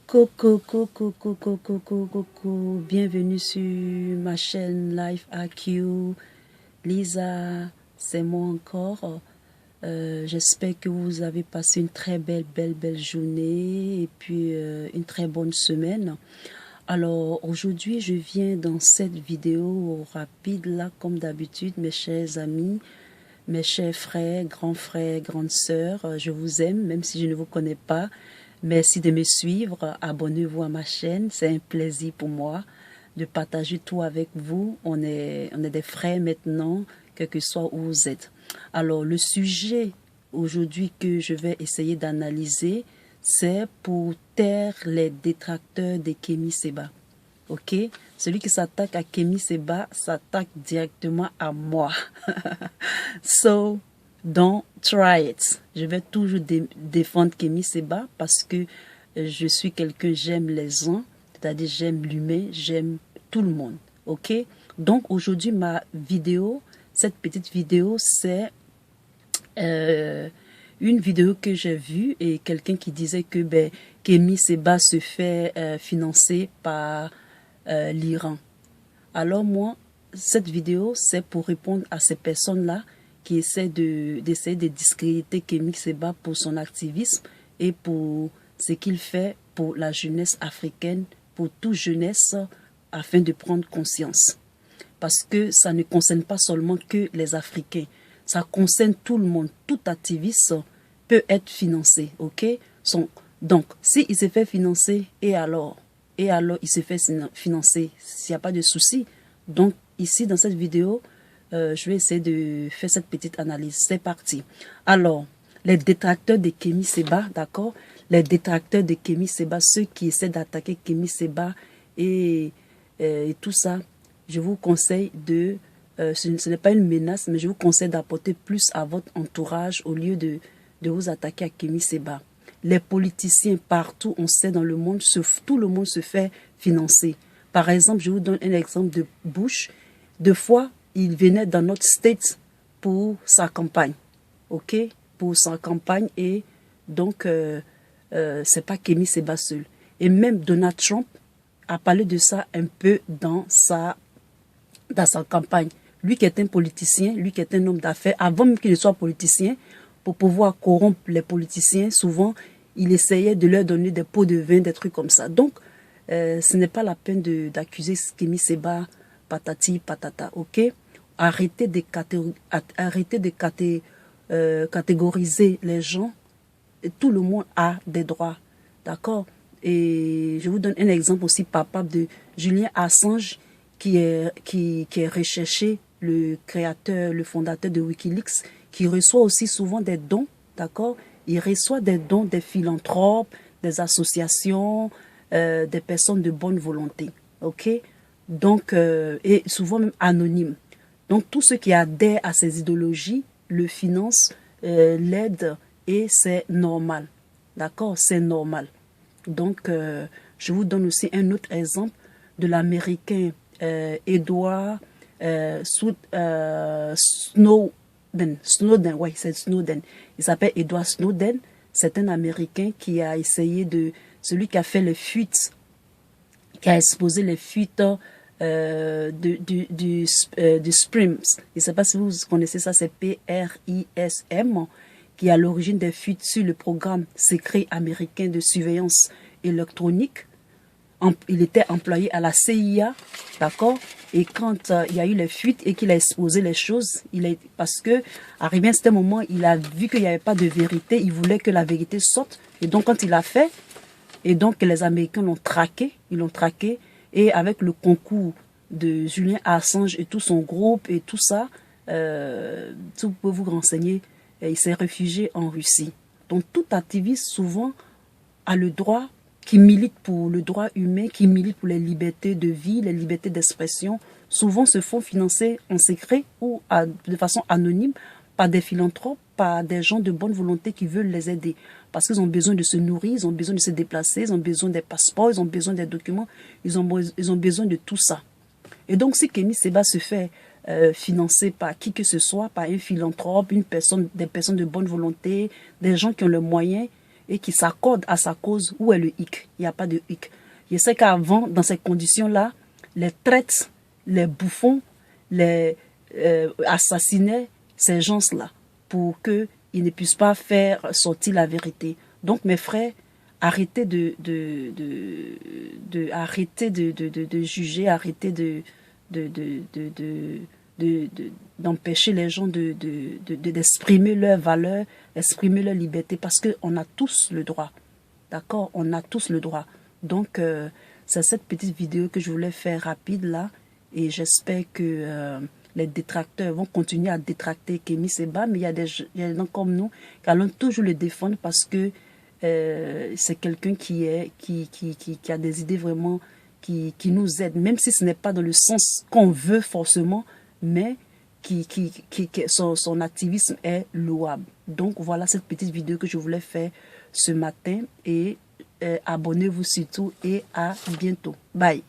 Coucou, bienvenue sur ma chaîne Life AQ. Lisa, c'est moi encore. J'espère que vous avez passé une très belle journée et puis une très bonne semaine. Alors aujourd'hui, je viens dans cette vidéo rapide là, comme d'habitude, mes chers amis, mes chers frères, grandes sœurs, je vous aime, même si je ne vous connais pas. Merci de me suivre, abonnez-vous à ma chaîne, c'est un plaisir pour moi de partager tout avec vous. On est des frères maintenant, quel que soit où vous êtes. Alors, le sujet aujourd'hui que je vais essayer d'analyser, c'est pour taire les détracteurs de Kemi Seba. Ok? Celui qui s'attaque à Kemi Seba s'attaque directement à moi. So, don't try it. Je vais toujours défendre Kemi Seba parce que je suis quelqu'un, j'aime les gens, c'est-à-dire j'aime l'humain, j'aime tout le monde. Ok? Donc aujourd'hui, ma vidéo, cette petite vidéo, c'est une vidéo que j'ai vue et quelqu'un qui disait que Kemi Seba se fait financer par l'Iran. Alors moi, cette vidéo, c'est pour répondre à ces personnes-là qui essaient d'essayer de discréditer Kemi Seba pour son activisme et pour ce qu'il fait pour la jeunesse africaine, pour toute jeunesse, afin de prendre conscience. Parce que ça ne concerne pas seulement que les Africains, ça concerne tout le monde. Tout activiste peut être financé, ok? Donc, s'il se fait financer, et alors il se fait financer, s'il n'y a pas de souci. Donc, ici, dans cette vidéo, je vais essayer de faire cette petite analyse. C'est parti. Alors, les détracteurs de Kemi Seba, d'accord? Les détracteurs de Kemi Seba, ceux qui essaient d'attaquer Kemi Seba et tout ça, je vous conseille ce n'est pas une menace, mais je vous conseille d'apporter plus à votre entourage au lieu de vous attaquer à Kemi Seba. Les politiciens partout, on sait dans le monde, tout le monde se fait financer. Par exemple, je vous donne un exemple de Bush. Deux fois, il venait dans notre state pour sa campagne. Ok? Pour sa campagne et donc, c'est pas Kemi Seba seul. Et même Donald Trump a parlé de ça un peu dans sa campagne. Lui qui est un politicien, lui qui est un homme d'affaires, avant même qu'il ne soit politicien, pour pouvoir corrompre les politiciens, souvent, il essayait de leur donner des pots de vin, des trucs comme ça. Donc, ce n'est pas la peine d'accuser Kemi Seba, patati, patata, ok? Arrêtez de catégoriser les gens. Tout le monde a des droits, d'accord? Et je vous donne un exemple aussi palpable de Julian Assange, qui est recherché, le créateur, le fondateur de Wikileaks, qui reçoit aussi souvent des dons, d'accord? Il reçoit des dons des philanthropes, des associations, des personnes de bonne volonté, ok? Donc, et souvent même anonymes. Donc, tous ceux qui adhèrent à ces idéologies le financent, l'aident, et c'est normal, d'accord? C'est normal. Donc, je vous donne aussi un autre exemple de l'Américain Edward Snowden, ouais, c'est Snowden. Il s'appelle Edward Snowden. C'est un Américain qui a essayé celui qui a fait les fuites, qui a exposé les fuites du Sprims. Je ne sais pas si vous connaissez ça, c'est PRISM, qui est à l'origine des fuites sur le programme secret américain de surveillance électronique. Il était employé à la CIA, d'accord? Et quand il y a eu les fuites et qu'il a exposé les choses, parce que, arrivé à ce moment, il a vu qu'il n'y avait pas de vérité, il voulait que la vérité sorte. Et donc, quand il a fait, et donc les Américains l'ont traqué, et avec le concours de Julian Assange et tout son groupe et tout ça, vous pouvez vous renseigner, il s'est réfugié en Russie. Donc, tout activiste, souvent, a le droit, qui milite pour le droit humain, qui milite pour les libertés de vie, les libertés d'expression, souvent se font financer en secret ou de façon anonyme par des philanthropes, par des gens de bonne volonté qui veulent les aider. Parce qu'ils ont besoin de se nourrir, ils ont besoin de se déplacer, ils ont besoin des passeports, ils ont besoin des documents, ils ont besoin de tout ça. Et donc, si Kemi Seba se fait financer par qui que ce soit, par un philanthrope, des personnes de bonne volonté, des gens qui ont le moyen, et qui s'accorde à sa cause, où est le hic? Il n'y a pas de hic. Je sais qu'avant, dans ces conditions-là, les traites, les bouffons, les assassinaient ces gens-là pour qu'ils ne puissent pas faire sortir la vérité. Donc, mes frères, arrêtez arrêtez de juger, arrêtez d'empêcher les gens d'exprimer leurs valeurs, d'exprimer leur liberté, parce qu'on a tous le droit. D'accord? On a tous le droit. Donc, c'est cette petite vidéo que je voulais faire rapide là. Et j'espère que les détracteurs vont continuer à détracter Kémy Séba. Mais il y a des gens comme nous qui allons toujours le défendre parce que c'est quelqu'un qui a des idées vraiment qui nous aident. Même si ce n'est pas dans le sens qu'on veut forcément, mais son activisme est louable. Donc, voilà cette petite vidéo que je voulais faire ce matin. Et abonnez-vous surtout et à bientôt. Bye.